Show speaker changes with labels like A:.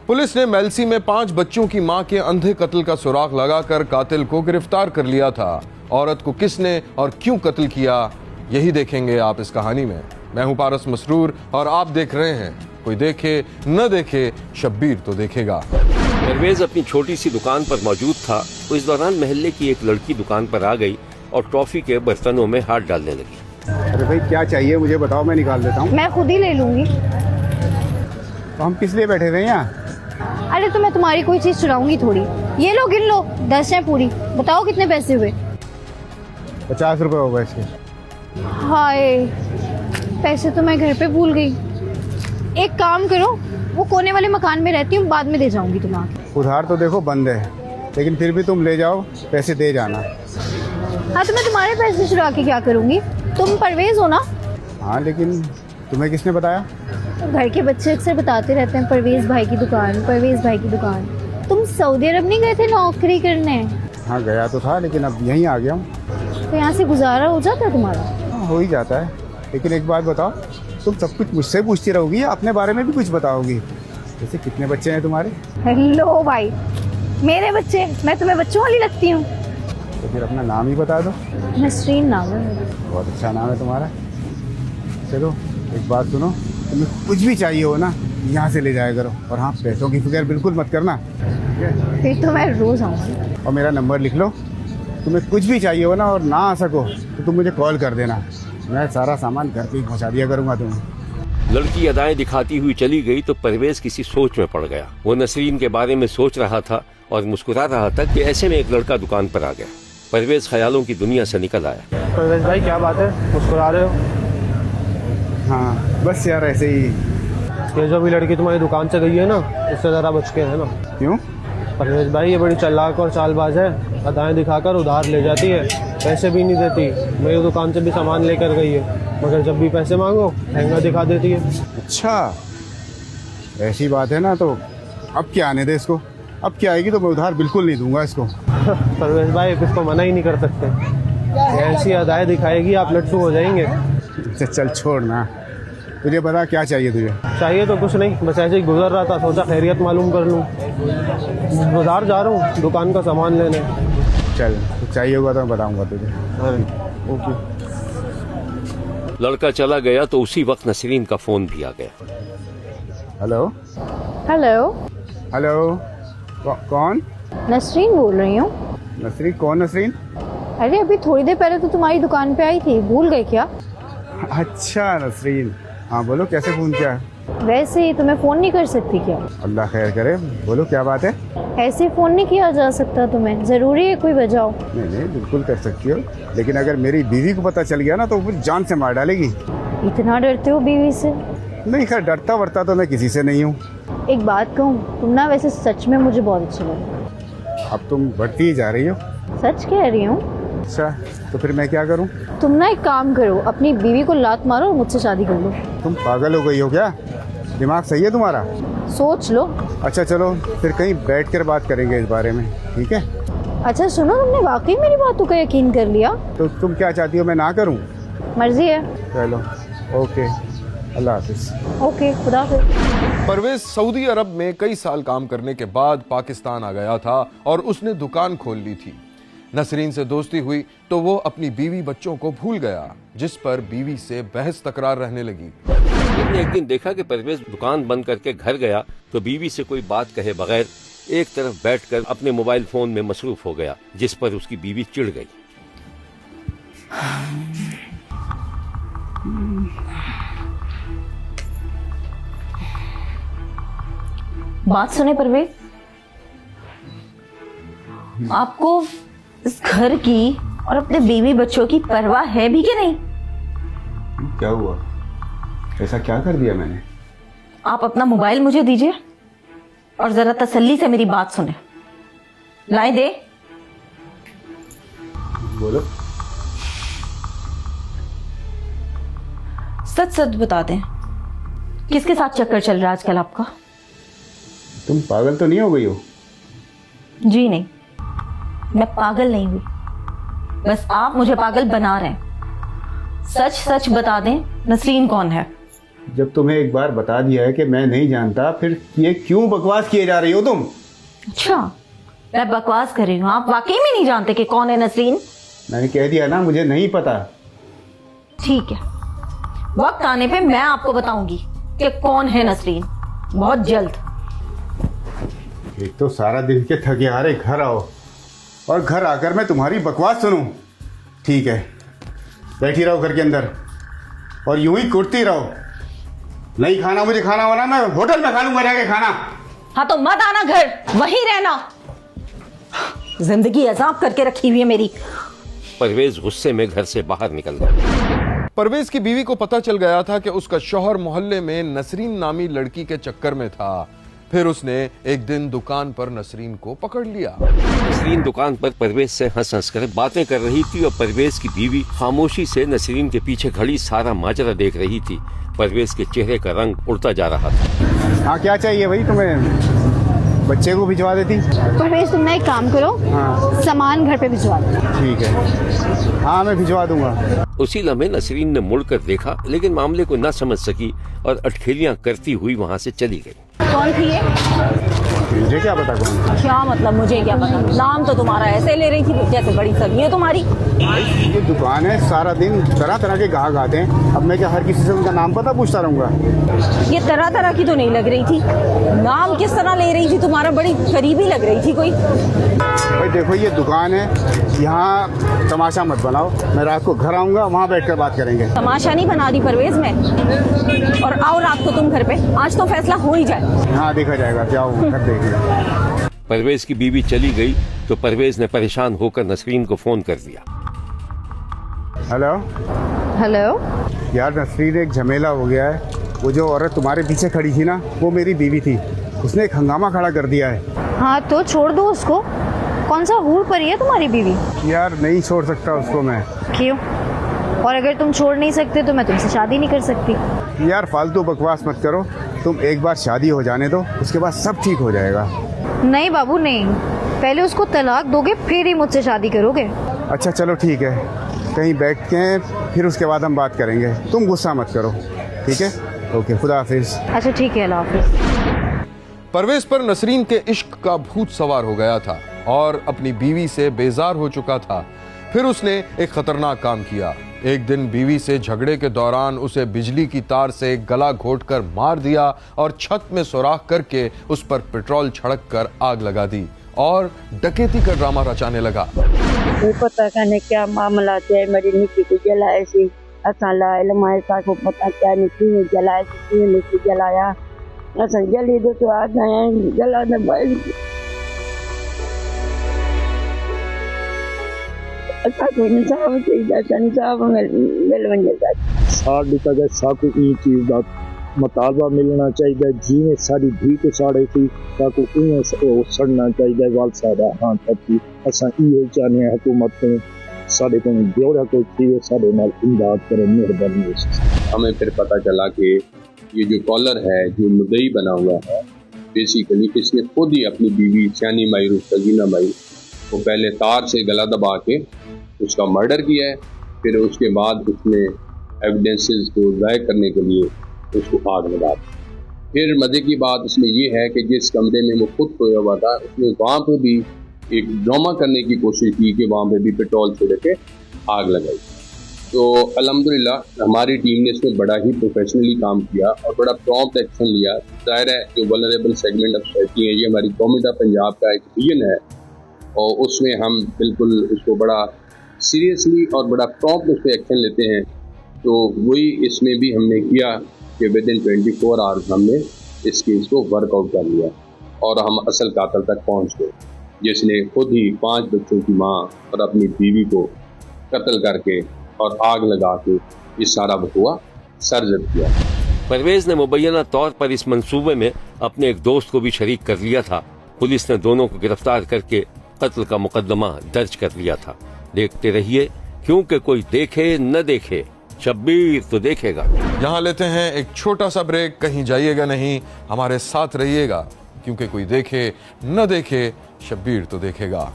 A: Police ने मेलसी में 5 बच्चों की मां के अंधे कत्ल का सुराग लगाकर कातिल को गिरफ्तार कर लिया था। औरत को किसने और क्यों कत्ल किया, यही देखेंगे आप इस कहानी में। मैं हूं पारस मसरूर और आप देख रहे हैं कोई देखे न देखे, शब्बीर तो देखेगा।
B: परवेज अपनी छोटी सी दुकान पर मौजूद था तो इस दौरान मोहल्ले की एक लड़की दुकान पर आ गई और टॉफी के बर्तनों में हाथ डालने लगी।
C: अरे भाई क्या चाहिए मुझे बताओ, मैं निकाल देता हूँ।
D: मैं खुद ही ले लूंगी।
C: तो हम किस लिए बैठे हुए हैं यहाँ?
D: अरे तो मैं तुम्हारी कोई चीज चुराऊंगी थोड़ी। ये लो गिन लो, 10 है पूरी। बताओ कितने पैसे हुए?
C: 50 रुपए हो गए इसके।
D: हाय, पैसे तो मैं घर पे भूल गई। एक काम करो, वो कोने वाले मकान में रहती हूँ, बाद में दे जाऊंगी तुम्हें।
C: उधार तो देखो बंद है, लेकिन फिर भी तुम ले जाओ, पैसे दे जाना।
D: हाँ तो मैं तुम्हारे पैसे चुरा के क्या करूंगी? तुम परवेज हो ना?
C: हाँ, लेकिन तुम्हें किसने बताया?
D: घर के बच्चे अक्सर बताते रहते हैं परवेज भाई की दुकान, परवेज भाई की दुकान। तुम सऊदी अरब नहीं गए थे नौकरी करने?
C: हाँ गया तो था, लेकिन अब यहीं आ गया हूँ।
D: तो यहाँ से गुजारा हो जाता है तुम्हारा?
C: हाँ, हो ही जाता है। लेकिन एक बात बताओ, तुम सब कुछ मुझसे पूछती रहोगी या अपने बारे में भी कुछ बताओगी? जैसे कितने बच्चे हैं तुम्हारे?
D: हेलो भाई, मेरे बच्चे? मैं तुम्हें बच्चों वाली लगती हूँ?
C: तो फिर अपना नाम ही बता दो।
D: नसरीन नाम है मेरा।
C: बहुत अच्छा नाम है तुम्हारा। चलो एक बात सुनो, तुम्हें कुछ भी चाहिए हो ना, यहाँ से ले जाया करो। और हाँ, पैसों की फिक्र बिल्कुल मत करना, ठीक है?
D: फिर तो मैं रोज आऊँगी।
C: और मेरा नंबर लिख लो। तुम्हें कुछ भी चाहिए हो ना और ना आ सको तो तुम मुझे कॉल कर देना, मैं सारा सामान घर पे ही पहुँचा दिया करूँगा तुम्हें।
B: लड़की अदाएं दिखाती हुई चली गई तो परवेज किसी सोच में पड़ गया। वो नसरीन के बारे में सोच रहा था और मुस्कुरा रहा था कि ऐसे में एक लड़का दुकान पर आ गया। परवेज ख्यालों की दुनिया से निकल आया।
E: परवेज भाई क्या बात है, मुस्कुरा रहे हो?
C: हाँ बस यार ऐसे ही।
E: ये जो भी लड़की तुम्हारी दुकान से गई है ना, उससे ज़रा बच के है ना।
C: क्यों?
E: परवेज भाई ये बड़ी चालाक और चालबाज है। अदाएं दिखाकर उधार ले जाती है, पैसे भी नहीं देती। मेरी दुकान से भी सामान लेकर गई है, मगर जब भी पैसे मांगो लहंगा दिखा देती है।
C: अच्छा ऐसी बात है ना, तो अब क्या आने दे इसको। अब क्या आएगी तो मैं उधार बिल्कुल नहीं दूंगा इसको।
E: परवेज भाई इसको मना ही नहीं कर सकते। ऐसी अदाएं दिखाएगी आप लट्टू हो जाएंगे।
C: चल छोड़ ना, तुझे बता क्या चाहिए तुझे?
E: चाहिए तो कुछ नहीं, बस ऐसे ही गुजर रहा था, सोचा खैरियत मालूम कर लूँ। बाजार जा रहा हूँ दुकान का सामान लेने।
C: चल कुछ चाहिए होगा तो मैं बताऊंगा तुझे।
E: हाँ ओके।
B: लड़का चला गया तो उसी वक्त नसरीन का फोन भी आ गया।
C: हेलो
D: हेलो,
C: हेलो, कौन?
D: नसरीन बोल रही हूँ।
C: नसरीन? कौन नसरीन?
D: अरे अभी थोड़ी देर पहले तो तुम्हारी दुकान पे आई थी, भूल गए क्या?
C: अच्छा नसरीन, हाँ बोलो, कैसे फ़ोन किया?
D: वैसे ही तुम्हें फोन नहीं कर सकती क्या?
C: अल्लाह खैर करे, बोलो क्या बात है?
D: ऐसे फोन नहीं किया जा सकता तुम्हें, जरूरी है कोई वजह हो?
C: नहीं नहीं बिल्कुल कर सकती हो, लेकिन अगर मेरी बीवी को पता चल गया ना तो वो जान से मार डालेगी।
D: इतना डरते हो बीवी से?
C: नहीं खैर, डरता वरता तो मैं किसी से नहीं हूँ।
D: एक बात कहूँ, तुम ना वैसे सच में मुझे बहुत अच्छे लगे।
C: अब तुम बढ़ती ही जा रही हो।
D: सच कह रही हूँ।
C: अच्छा तो फिर मैं क्या करूँ?
D: तुम ना एक काम करो, अपनी बीवी को लात मारो और मुझसे शादी कर लो।
C: तुम पागल हो गई हो क्या? दिमाग सही है तुम्हारा?
D: सोच लो।
C: अच्छा चलो फिर कहीं बैठ कर बात करेंगे इस बारे में, ठीक है?
D: अच्छा सुनो, तुमने वाकई मेरी बातों का यकीन कर लिया?
C: तो तुम क्या चाहती हो, मैं ना करूँ?
D: मर्जी है।
C: चलो ओके, अल्लाह हाफिज।
D: ओके, खुदा हाफिज।
A: परवेज सऊदी अरब में कई साल काम करने के बाद पाकिस्तान आ गया था और उसने दुकान खोल ली थी। नसरीन से दोस्ती हुई तो वो अपनी बीवी बच्चों को भूल गया, जिस पर बीवी से बहस तकरार रहने लगी।
B: उसने एक दिन देखा कि परवेज दुकान बंद करके घर गया तो बीवी से कोई बात कहे बगैर एक तरफ बैठकर अपने मोबाइल फोन में मसरूफ हो गया, जिस पर उसकी बीवी चिढ़ गई।
F: बात सुने परवेज, आपको इस घर की और अपने बीवी बच्चों की परवाह है भी कि नहीं?
C: क्या हुआ? ऐसा क्या कर दिया मैंने?
F: आप अपना मोबाइल मुझे दीजिए और जरा तसल्ली से मेरी बात सुने। लाए दे।
C: बोलो।
F: सच सच बता दें, किसके साथ चक्कर चल रहा है आजकल आपका?
C: तुम पागल तो नहीं हो गई हो?
F: जी नहीं, मैं पागल नहीं हुई, बस आप मुझे पागल बना रहे हैं। सच सच बता दें, नसरीन कौन है?
C: जब तुम्हें एक बार बता दिया है कि मैं नहीं जानता, फिर ये क्यों बकवास किए जा रही हो तुम?
F: अच्छा, मैं बकवास कर रही हूँ? आप वाकई में नहीं जानते कि कौन है नसरीन?
C: मैंने कह दिया ना, मुझे नहीं पता।
F: ठीक है, वक्त आने पे मैं आपको बताऊंगी कि कौन है नसरीन, बहुत जल्द।
C: एक तो सारा दिन के थके हारे घर आओ और घर आकर मैं तुम्हारी बकवास सुनूं। ठीक है, बैठी रहो घर के अंदर और यूं ही कुटती रहो। नहीं खाना मुझे खाना वाना, मैं होटल में खा लूंगा जाके खाना।
F: हाँ तो मत आना घर, वहीं रहना। जिंदगी अजाब करके रखी हुई है मेरी।
B: परवेज गुस्से में घर से बाहर निकल गया।
A: परवेज की बीवी को पता चल गया था कि उसका शौहर मोहल्ले में नसरीन नामी लड़की के चक्कर में था। फिर उसने एक दिन दुकान पर नसरीन को पकड़ लिया।
B: नसरीन दुकान पर परवेज से हंस हंस कर बातें कर रही थी और परवेज की बीवी खामोशी से नसरीन के पीछे खड़ी सारा माजरा देख रही थी। परवेज के चेहरे का रंग उड़ता जा रहा था।
C: हाँ, क्या चाहिए भाई तुम्हें? बच्चे को भिजवा देती।
D: परवेज तुम ना एक काम करो,
C: हाँ।
D: सामान घर पे भिजवा दो।
C: ठीक है, हाँ मैं भिजवा दूंगा।
B: उसी लम्हे नसरीन ने मुड़कर देखा, लेकिन मामले को न समझ सकी और अटखेलियां करती हुई वहां से चली गई।
F: कौन थी ये?
C: मुझे क्या पता कौन?
F: क्या मतलब मुझे क्या पता? नाम तो तुम्हारा ऐसे ले रही थी जैसे बड़ी सगी है तुम्हारी।
C: ये दुकान है, सारा दिन तरह तरह के ग्राहक आते हैं। अब मैं क्या हर किसी से उनका नाम पता पूछता रहूंगा?
F: ये तरह तरह की तो नहीं लग रही थी। नाम किस तरह ले रही थी तुम्हारा? बड़ी करीबी लग रही थी कोई।
C: भाई देखो, ये दुकान है, यहाँ तमाशा मत बनाओ। मैं रात को घर आऊंगा, वहाँ बैठकर बात करेंगे।
F: तमाशा नहीं बना दी परवेज में। और आओ रात को तुम घर पे, आज तो फैसला हो ही जाए।
C: हाँ देखा जाएगा, जाओ घर देखिए।
B: परवेज की बीवी चली गई तो परवेज ने परेशान होकर नसरीन को फोन कर दिया।
C: Hello
D: hello.
C: यार, नसरीन एक झमेला हो गया है। वो जो औरत तुम्हारे पीछे खड़ी थी ना, वो मेरी बीवी थी। उसने एक हंगामा खड़ा कर दिया है।
D: हाँ तो छोड़ दो उसको। कौन सा हूर परी है तुम्हारी बीवी?
C: यार नहीं छोड़ सकता उसको मैं।
D: क्यों? और अगर तुम छोड़ नहीं सकते तो मैं तुमसे शादी नहीं कर सकती।
C: यार फालतू बकवास मत करो। तुम एक बार शादी हो जाने दो, उसके बाद सब ठीक हो जाएगा।
D: नहीं बाबू नहीं, पहले उसको तलाक दोगे फिर ही मुझसे शादी करोगे।
C: अच्छा चलो ठीक है, कहीं बैठ के फिर उसके बाद हम बात करेंगे। तुम गुस्सा मत करो, ठीक है? ओके, खुदा हाफिज।
D: अच्छा ठीक है, अल्लाह हाफिज।
A: परवेज पर नसरीन के इश्क का भूत सवार हो गया था और अपनी बीवी से बेजार हो चुका था। फिर उसने एक खतरनाक काम किया। एक दिन बीवी से झगड़े के दौरान उसे बिजली की तार से गला घोंटकर मार दिया और छत में सुराख करके उस पर पेट्रोल छिड़क कर आग लगा दी और डकैती का ड्रामा रचाने लगा।
G: पता करने क्या मामला है, मेरी निकी को जलाए सी असा लाए लमाए को पता क्या निकी ने जलाए सी, निकी जलाया असा जली दो तो आ गए जला न भाई। अच्छा कोई इंसाफ चाहिए, इंसाफ मिल वनेगा।
H: साड़ी तक साकू ई चीज का मुतालबा मिलना चाहिए। जिमें सारी धी को साड़े थी ताकू इं सड़ना चाहिए वाल सारा। हाँ तक असा ये चाहने हुकूमत ने साढ़े को ब्यौरा को चाहिए, साढ़े नाल इमदाद करे, मेहरबानी।
I: हमें फिर पता चला कि ये जो कॉलर है जो मुद्दई बना हुआ है, बेसिकली इसने खुद ही अपनी बीवी सियानी माई रुस्तगीना माई को पहले तार से गला दबा के उसका मर्डर किया है। फिर उसके बाद उसने एविडेंसेस को ज़ाहिर करने के लिए उसको आग लगा दी। फिर मज़े की बात इसमें यह है कि जिस कमरे में वो खुद सोया हुआ था, उसने वहाँ पे भी एक ड्रामा करने की कोशिश की कि वहाँ पे भी पेट्रोल छोड़ के आग लगाई। तो अल्हम्दुलिल्लाह हमारी टीम ने इसमें बड़ा ही प्रोफेशनली काम किया और बड़ा प्रॉम्प्ट एक्शन लिया। ज़ाहिर है जो वल्नरेबल सेगमेंट ऑफ सोसाइटी है, ये हमारी गवर्नमेंट ऑफ पंजाब का एक विजन है और उसमें हम बिल्कुल उसको बड़ा सीरियसली और बड़ा प्रॉम्प्ट उस पर एक्शन लेते हैं। तो वही इसमें भी हमने किया कि विद इन 24 आवर्स हमने इस केस को वर्कआउट कर लिया और हम असल कातिल तक पहुंच गए, जिसने खुद ही 5 बच्चों की मां और अपनी बीवी को कत्ल करके और आग लगा के ये सारा बतुआ सर्जन किया।
B: परवेज ने मुबैना तौर पर इस मंसूबे में अपने एक दोस्त को भी शरीक कर लिया था। पुलिस ने दोनों को गिरफ्तार करके कत्ल का मुकदमा दर्ज कर लिया था। देखते रहिए, क्योंकि कोई देखे न देखे शब्बीर तो देखेगा।
A: यहाँ लेते हैं एक छोटा सा ब्रेक। कहीं जाइएगा नहीं, हमारे साथ रहिएगा, क्योंकि कोई देखे न देखे शब्बीर तो देखेगा।